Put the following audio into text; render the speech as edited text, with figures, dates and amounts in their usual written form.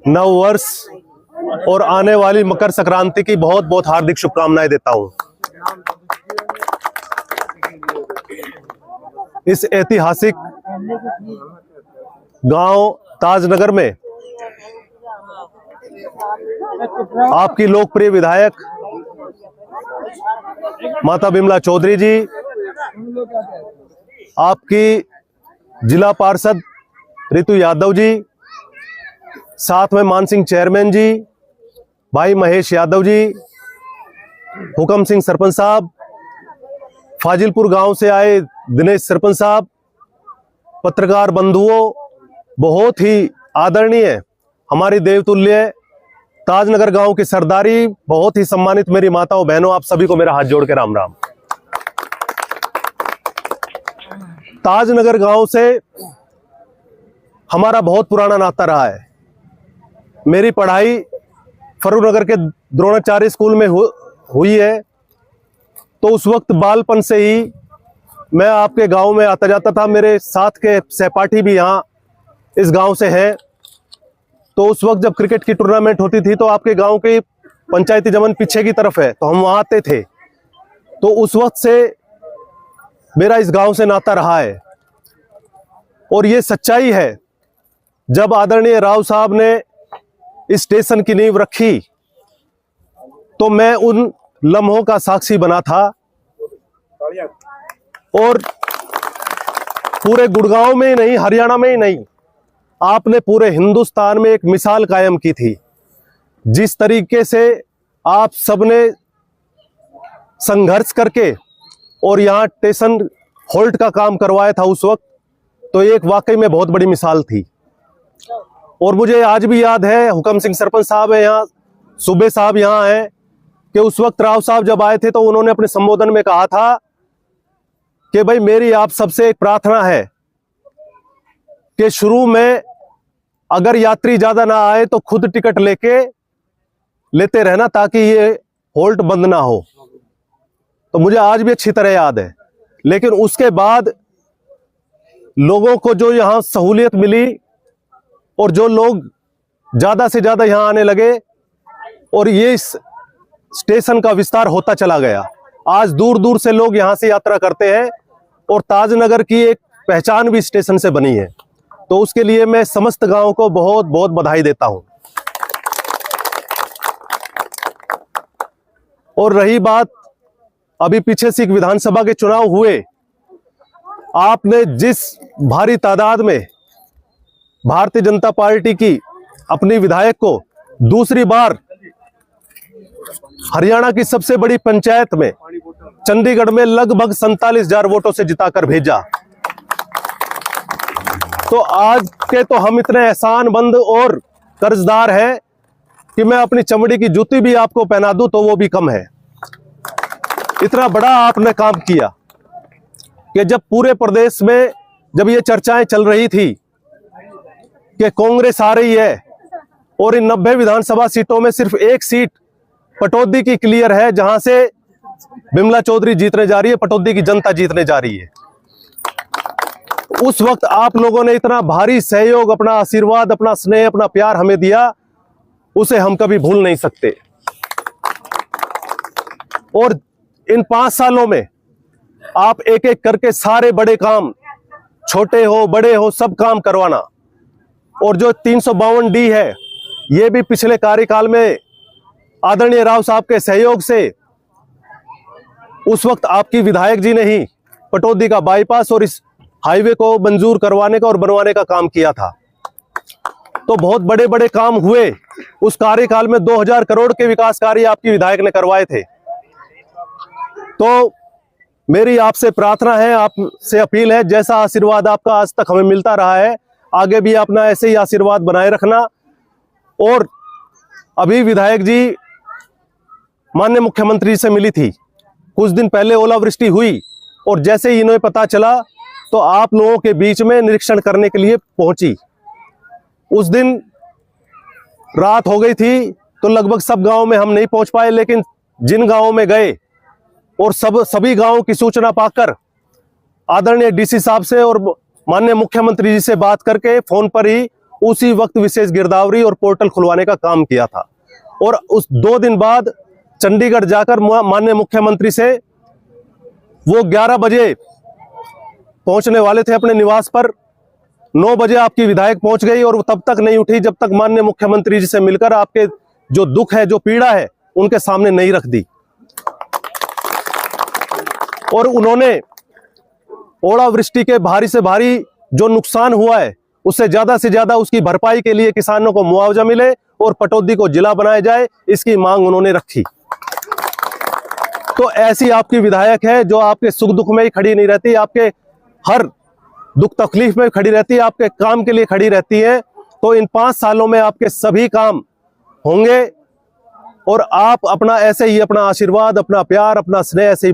नव वर्ष और आने वाली मकर संक्रांति की बहुत बहुत हार्दिक शुभकामनाएं देता हूं। इस ऐतिहासिक गांव ताजनगर में आपकी लोकप्रिय विधायक माता बिमला चौधरी जी, आपकी जिला पार्षद रितु यादव जी, साथ में मानसिंह चेयरमैन जी, भाई महेश यादव जी, हुकम सिंह सरपंच साहब, फाजिलपुर गांव से आए दिनेश सरपंच साहब, पत्रकार बंधुओं, बहुत ही आदरणीय हमारी देवतुल्य ताजनगर गांव की सरदारी, बहुत ही सम्मानित मेरी माताओं बहनों, आप सभी को मेरा हाथ जोड़ के राम राम। ताजनगर गांव से हमारा बहुत पुराना नाता रहा है। मेरी पढ़ाई फरूनगर के द्रोणाचार्य स्कूल में हुई है, तो उस वक्त बालपन से ही मैं आपके गांव में आता जाता था। मेरे साथ के सहपाठी भी यहाँ इस गांव से हैं, तो उस वक्त जब क्रिकेट की टूर्नामेंट होती थी तो आपके गांव की पंचायती जमन पीछे की तरफ है, तो हम वहाँ आते थे। तो उस वक्त से मेरा इस गांव से नाता रहा है। और ये सच्चाई है, जब आदरणीय राव साहब ने इस स्टेशन की नींव रखी तो मैं उन लम्हों का साक्षी बना था, और पूरे गुड़गांव में ही नहीं, हरियाणा में ही नहीं, आपने पूरे हिंदुस्तान में एक मिसाल कायम की थी। जिस तरीके से आप सबने संघर्ष करके और यहाँ स्टेशन होल्ट का काम करवाया था उस वक्त, तो एक वाकई में बहुत बड़ी मिसाल थी। और मुझे आज भी याद है, हुकम सिंह सरपंच साहब है यहाँ, सूबे साहब यहाँ हैं, कि उस वक्त राव साहब जब आए थे तो उन्होंने अपने संबोधन में कहा था कि भाई मेरी आप सबसे एक प्रार्थना है कि शुरू में अगर यात्री ज्यादा ना आए तो खुद टिकट लेते रहना, ताकि ये होल्ट बंद ना हो। तो मुझे आज भी अच्छी तरह याद है। लेकिन उसके बाद लोगों को जो यहाँ सहूलियत मिली और जो लोग ज्यादा से ज्यादा यहाँ आने लगे, और ये इस स्टेशन का विस्तार होता चला गया। आज दूर दूर से लोग यहाँ से यात्रा करते हैं और ताजनगर की एक पहचान भी स्टेशन से बनी है। तो उसके लिए मैं समस्त गांव को बहुत बहुत बधाई देता हूं। और रही बात, अभी पीछे से विधानसभा के चुनाव हुए, आपने जिस भारी तादाद में भारतीय जनता पार्टी की अपनी विधायक को दूसरी बार हरियाणा की सबसे बड़ी पंचायत में चंडीगढ़ में लगभग 47,000 वोटों से जिताकर भेजा, तो आज के तो हम इतने एहसानमंद और कर्जदार हैं कि मैं अपनी चमड़ी की जूती भी आपको पहना दूं तो वो भी कम है। इतना बड़ा आपने काम किया कि जब पूरे प्रदेश में जब ये चर्चाएं चल रही थी कि कांग्रेस आ रही है और इन 90 विधानसभा सीटों में सिर्फ एक सीट पटौदी की क्लियर है, जहां से बिमला चौधरी जीतने जा रही है, पटौदी की जनता जीतने जा रही है, उस वक्त आप लोगों ने इतना भारी सहयोग, अपना आशीर्वाद, अपना स्नेह, अपना प्यार हमें दिया, उसे हम कभी भूल नहीं सकते। और इन 5 सालों में आप एक एक करके सारे बड़े काम, छोटे हो बड़े हो, सब काम करवाना। और जो 352D है, ये भी पिछले कार्यकाल में आदरणीय राव साहब के सहयोग से, उस वक्त आपकी विधायक जी ने ही पटौदी का बाईपास और इस हाईवे को मंजूर करवाने का और बनवाने का काम किया था। तो बहुत बड़े बड़े काम हुए उस कार्यकाल में। 2000 करोड़ के विकास कार्य आपकी विधायक ने करवाए थे। तो मेरी आपसे प्रार्थना है, आपसे अपील है, जैसा आशीर्वाद आपका आज तक हमें मिलता रहा है, आगे भी अपना ऐसे ही आशीर्वाद बनाए रखना। और अभी विधायक जी माननीय मुख्यमंत्री जी से मिली थी, कुछ दिन पहले ओलावृष्टि हुई और जैसे ही इन्हें पता चला तो आप लोगों के बीच में निरीक्षण करने के लिए पहुंची। उस दिन रात हो गई थी तो लगभग सब गांव में हम नहीं पहुंच पाए, लेकिन जिन गांवों में गए और सभी गांवों की सूचना पाकर आदरणीय डीसी साहब से और माननीय मुख्यमंत्री जी से बात करके फोन पर ही उसी वक्त विशेष गिरदावरी और पोर्टल खुलवाने का काम किया था। और उस 2 दिन बाद चंडीगढ़ जाकर माननीय मुख्यमंत्री से वो 11 बजे पहुंचने वाले थे अपने निवास पर। 9 बजे आपकी विधायक पहुंच गई और वो तब तक नहीं उठी जब तक माननीय मुख्यमंत्री जी से मिलकर आपके जो दुख है, जो पीड़ा है, उनके सामने नहीं रख दी। और उन्होंने ओलावृष्टि के भारी से भारी जो नुकसान हुआ है उससे ज्यादा उसकी भरपाई के लिए किसानों को मुआवजा मिले और पटौदी को जिला बनाया जाए, इसकी मांग उन्होंने रखी। तो ऐसी आपकी विधायक है जो आपके सुख दुख में ही खड़ी नहीं रहती, आपके हर दुख तकलीफ में खड़ी रहती है, आपके काम के लिए खड़ी रहती है। तो इन 5 सालों में आपके सभी काम होंगे और आप अपना ऐसे ही अपना आशीर्वाद, अपना प्यार, अपना स्नेह ऐसे ही